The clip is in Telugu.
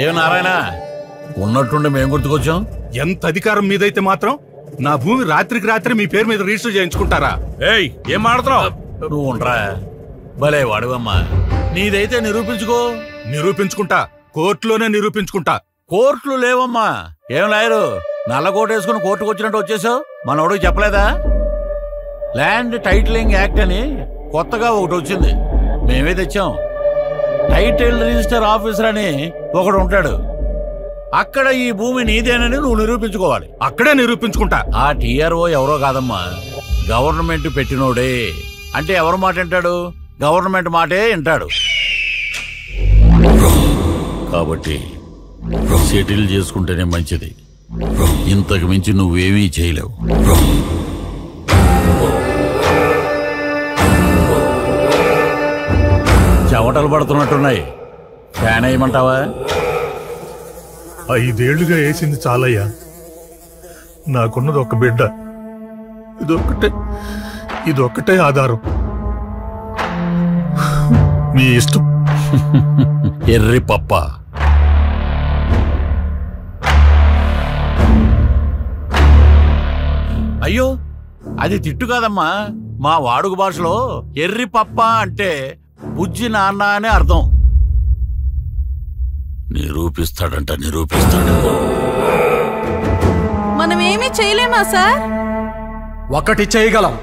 ఏ నారాయణ, ఉన్నట్టుండి మేము గుర్తుకొచ్చాం. ఎంత అధికారం మీదైతే మాత్రం నా భూమి రాత్రికి రాత్రి మీ పేరు మీద రిజిస్టర్ చేయించుకుంటారా? ఏయ్, ఏం మాడుతున్నావు నువ్వు? ఉండరా, భలే వాడువమ్మా. నీదైతే నిరూపించుకో. నిరూపించుకుంటా, కోర్టులోనే నిరూపించుకుంటా. కోర్టులు లేవమ్మా. ఏం లాయరు, నల్ల కోట్ వేసుకుని కోర్టుకు వచ్చినట్టు వచ్చేసావు? మనోడికి చెప్పలేదా? ల్యాండ్ టైటిలింగ్ యాక్ట్ అని కొత్తగా ఒకటి వచ్చింది, మేమే తెచ్చాం. టైటిల్ రిజిస్టర్ ఆఫీసర్ అని ఒకడు ఉంటాడు. అక్కడ ఈ భూమి నీదేనని నువ్వు నిరూపించుకోవాలి. అక్కడే నిరూపించుకుంటా. ఆ టీఆర్ఓ ఎవరో కాదమ్మా, గవర్నమెంట్ పెట్టినోడే. అంటే ఎవరి మాట వింటాడు? గవర్నమెంట్ మాటే వింటాడు. కాబట్టి సెటిల్ చేసుకుంటేనే మంచిది. ఇంతకు మించి నువ్వేమీ చేయలేవు. చెమటలు పడుతున్నట్టున్నాయి, ఫ్యాన్ వేయమంటావా? 5 ఏళ్లుగా వేసింది చాలయ్యా. నాకున్నది ఒక బిడ్డ, ఇదొక్కటే ఆధారం. మీ ఇష్టం. ఎర్రి పప్ప. అయ్యో, అది తిట్టు కాదమ్మా. మా వాడుక భాషలో ఎర్రి పప్ప అంటే బుజ్జి నాన్న అనే అర్థం. నిరూపిస్తాడంట, నిరూపిస్తాడు. మనమేమీ చేయలేమా సార్? ఒక్కటి చేయగలం.